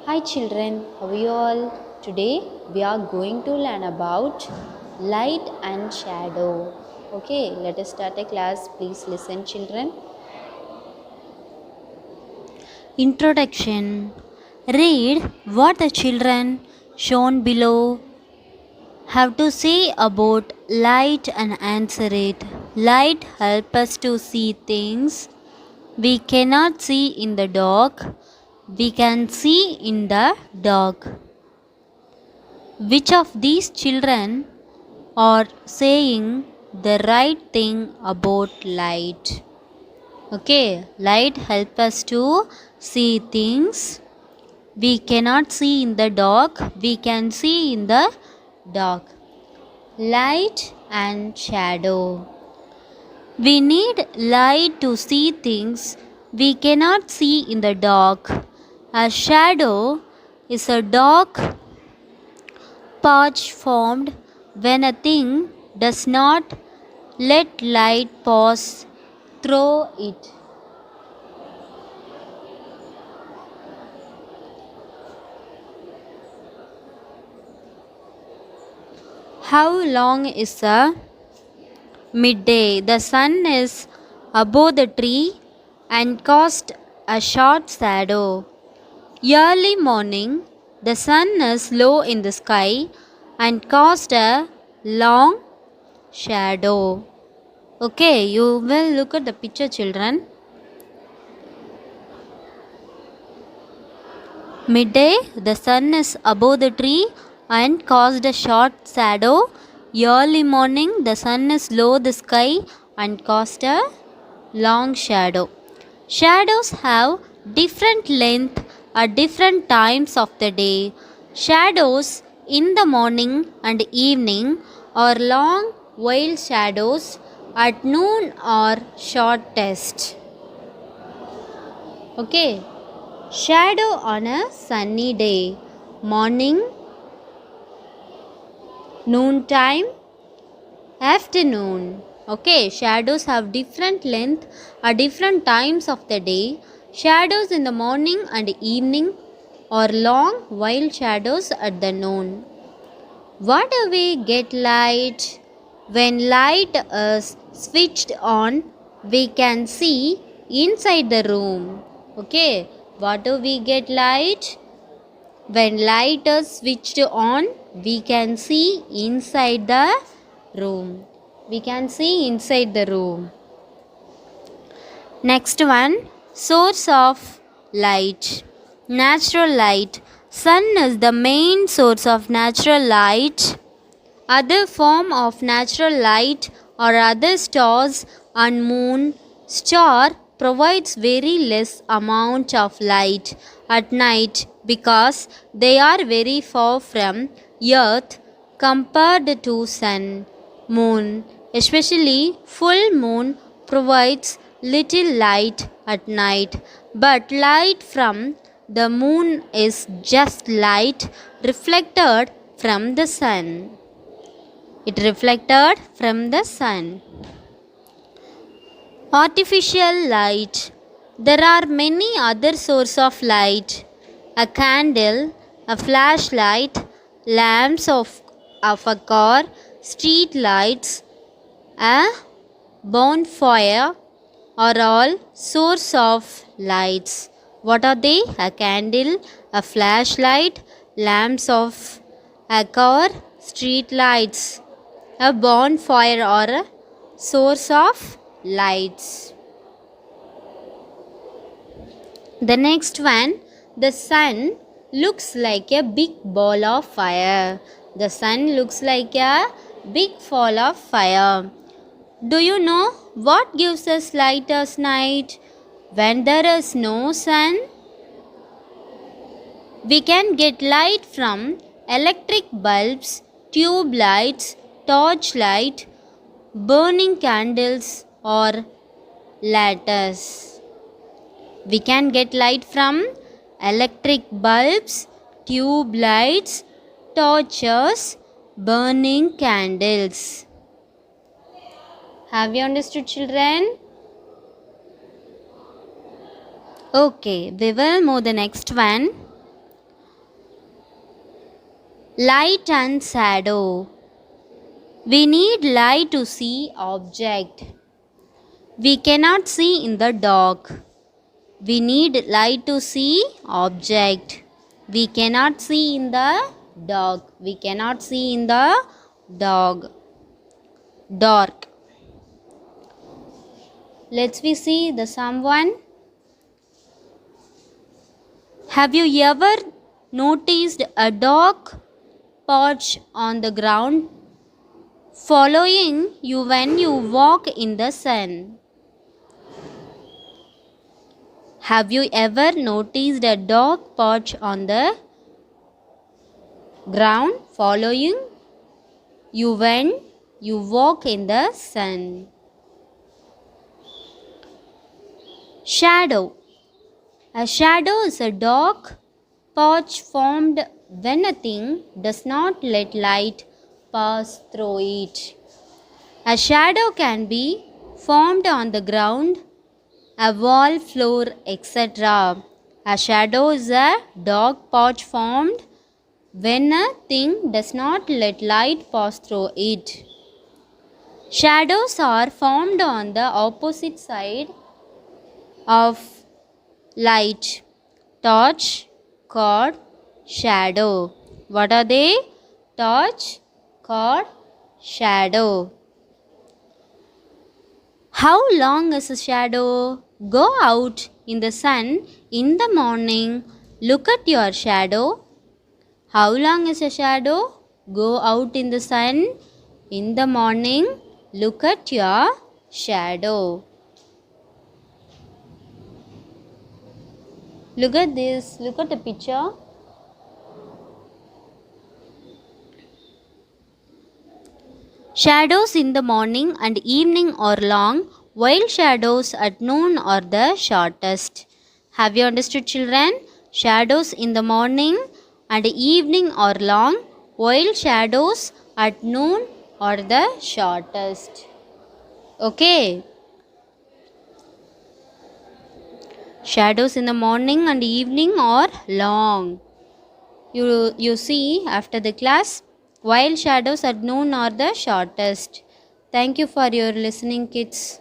Hi children, how are you all? Today we are going to learn about light and shadow. Okay, let us start a class. Please listen children. Introduction. Read what the children shown below have to say about light and answer it. Light helps us to see things we cannot see in the dark. We can see in the dark. Which of these children are saying the right thing about light? Okay, light helps us to see things we cannot see in the dark, we can see in the dark. Light and shadow. We need light to see things we cannot see in the dark. A shadow is a dark patch formed when a thing does not let light pass through it. How long is a midday? The sun is above the tree and casts a short shadow. Early morning, the sun is low in the sky and casts a long shadow. Okay, you will look at the picture, children. Midday, the sun is above the tree and caused a short shadow. Early morning, the sun is low the sky and caused a long shadow. Shadows have different length at different times of the day. Shadows in the morning and evening are long, while shadows at noon are shortest. Okay. Shadow on a sunny day. Morning, noontime, afternoon. Okay, shadows have different length at different times of the day. Shadows in the morning and evening are long, while shadows at the noon. What do we get light? When light is switched on, we can see inside the room. Okay, what do we get light? When light is switched on, we can see inside the room. We can see inside the room. Next one, source of light. Natural light. Sun is the main source of natural light. Other form of natural light are other stars and moon. Star provides very less amount of light at night because they are very far from earth compared to sun. Moon, especially full moon, provides little light at night, but light from the moon is just light reflected from the sun. It reflected from the sun. Artificial light. There are many other sources of light. A candle, a flashlight, lamps of a car, street lights, a bonfire are all source of lights. What are they? A candle, a flashlight, lamps of a car, street lights, a bonfire or a source of lights. The next one, the sun looks like a big ball of fire. The sun looks like a big ball of fire. Do you know what gives us light at night? When there is no sun, we can get light from electric bulbs, tube lights, torch light, burning candles or ladders. We can get light from electric bulbs, tube lights, torches, burning candles. Have you understood, children? Okay, we will move the next one. Light and shadow. We need light to see object. We cannot see in the dark. We need light to see object. We cannot see in the dark. We cannot see in the dark. Let's we see the someone. Have you ever noticed a dark patch on the ground following you when you walk in the sun? Have you ever noticed a dark patch on the ground following you when you walk in the sun? Shadow. A shadow is a dark patch formed when a thing does not let light pass through it. A shadow can be formed on the ground, a wall, floor, etc. A shadow is a dark patch formed when a thing does not let light pass through it. Shadows are formed on the opposite side of light. Torch, cord, shadow. What are they? Torch, cord, shadow. How long is a shadow? Go out in the sun in the morning. Look at your shadow. How long is a shadow? Go out in the sun in the morning. Look at your shadow. Look at this. Look at the picture. Shadows in the morning and evening are long, while shadows at noon are the shortest. Have you understood, children? Shadows in the morning and evening are long, while shadows at noon are the shortest. Okay. Shadows in the morning and evening are long. You see after the class, while shadows at noon are the shortest. Thank you for your listening, kids.